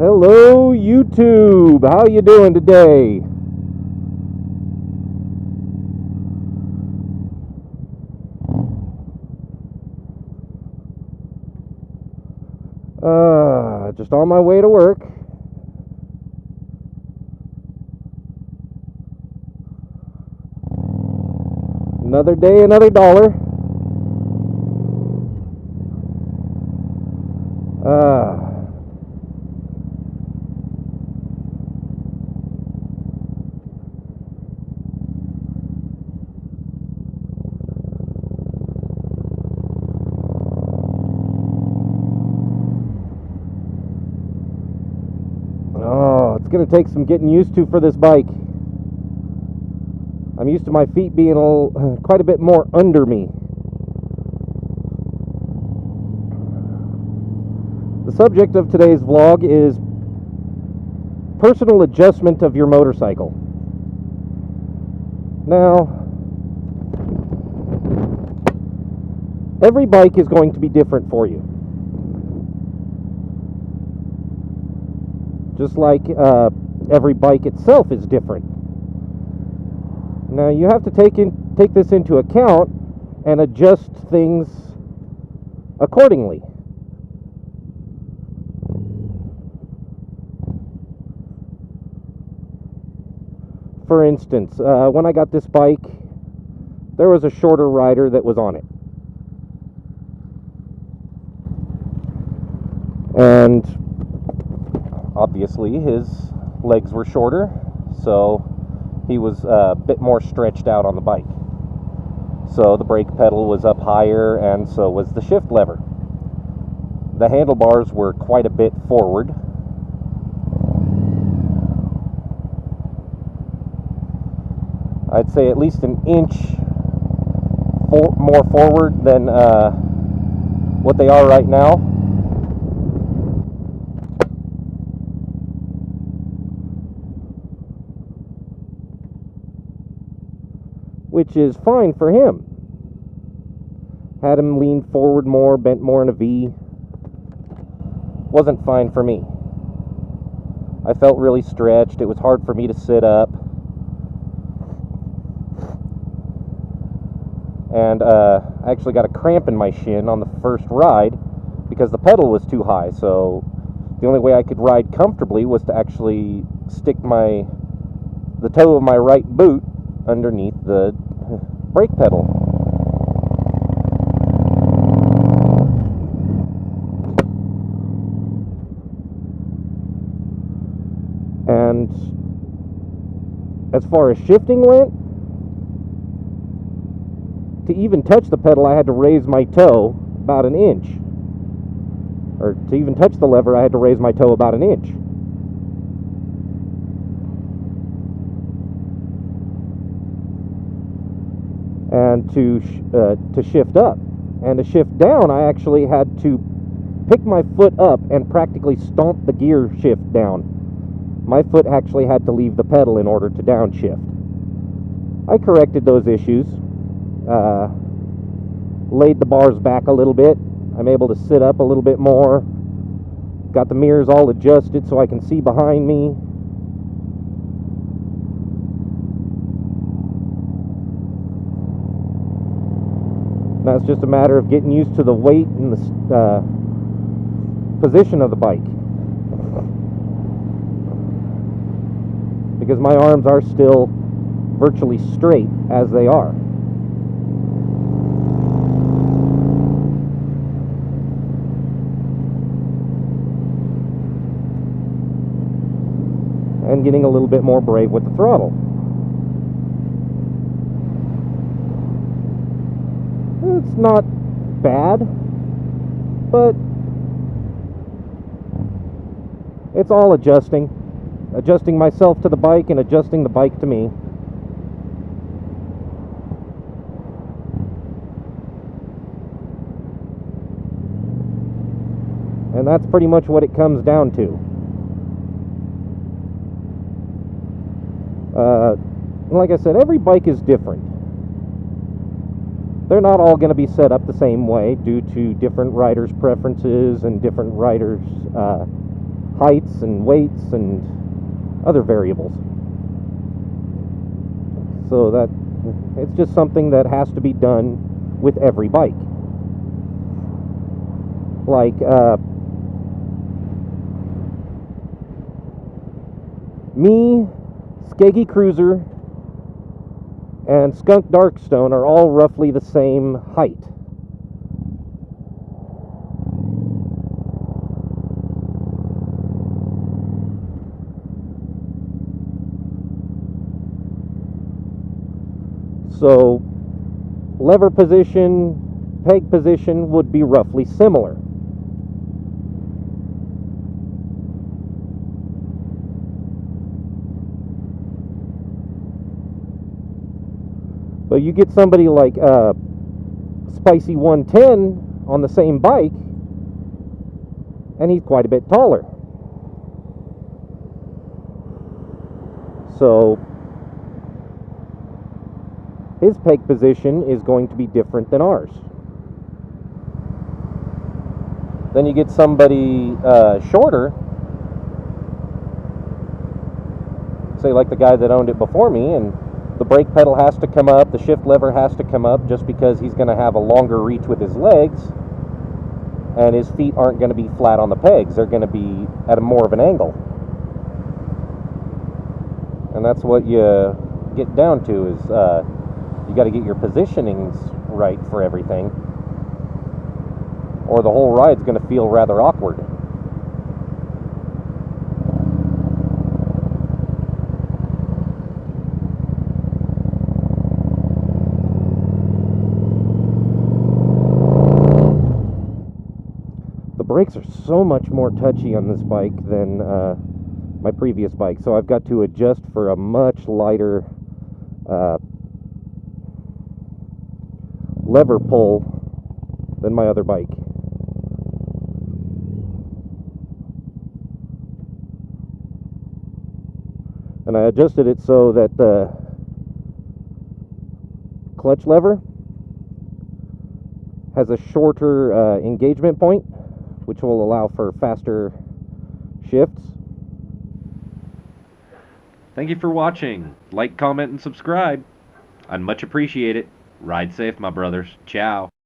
Hello, YouTube. How you doing today? Just on my way to work. Another day, another dollar. It's going to take some getting used to for this bike. I'm used to my feet being quite a bit more under me. The subject of today's vlog is personal adjustment of your motorcycle. Now, every bike is going to be different for you. Just like every bike itself is different. Now you have to take this into account and adjust things accordingly. For instance, when I got this bike, there was a shorter rider that was on it. And obviously his legs were shorter, so he was a bit more stretched out on the bike. So the brake pedal was up higher, and so was the shift lever. The handlebars were quite a bit forward. I'd say at least an inch more forward than what they are right now. Which is fine for him. Had him lean forward more, bent more in a V. Wasn't fine for me. I felt really stretched. It was hard for me to sit up. And I actually got a cramp in my shin on the first ride because the pedal was too high. So the only way I could ride comfortably was to actually stick the toe of my right boot underneath the brake pedal. And as far as shifting went, to even touch the pedal I had to raise my toe about an inch. Or to even touch the lever I had to raise my toe about an inch. And to shift up. And to shift down, I actually had to pick my foot up and practically stomp the gear shift down. My foot actually had to leave the pedal in order to downshift. I corrected those issues. Laid the bars back a little bit. I'm able to sit up a little bit more. Got the mirrors all adjusted so I can see behind me. Now it's just a matter of getting used to the weight and the position of the bike. Because my arms are still virtually straight as they are. And getting a little bit more brave with the throttle. It's not bad, but it's all adjusting myself to the bike and adjusting the bike to me. And that's pretty much what it comes down to. Like I said, every bike is different. They're not all going to be set up the same way due to different riders' preferences and different riders' heights and weights and other variables. So that it's just something that has to be done with every bike. Like me, Skeggy Cruiser, and Skunk Darkstone are all roughly the same height. So lever position, peg position would be roughly similar. But you get somebody like Spicy 110 on the same bike, and he's quite a bit taller. So his peg position is going to be different than ours. Then you get somebody shorter, say like the guy that owned it before me, and the brake pedal has to come up, the shift lever has to come up, just because he's going to have a longer reach with his legs, and his feet aren't going to be flat on the pegs. They're going to be at a more of an angle. And that's what you get down to, is you got to get your positionings right for everything, or the whole ride's going to feel rather awkward. The brakes are so much more touchy on this bike than my previous bike, so I've got to adjust for a much lighter lever pull than my other bike. And I adjusted it so that the clutch lever has a shorter engagement point, which will allow for faster shifts. Thank you for watching. Like, comment, and subscribe. I'd much appreciate it. Ride safe, my brothers. Ciao.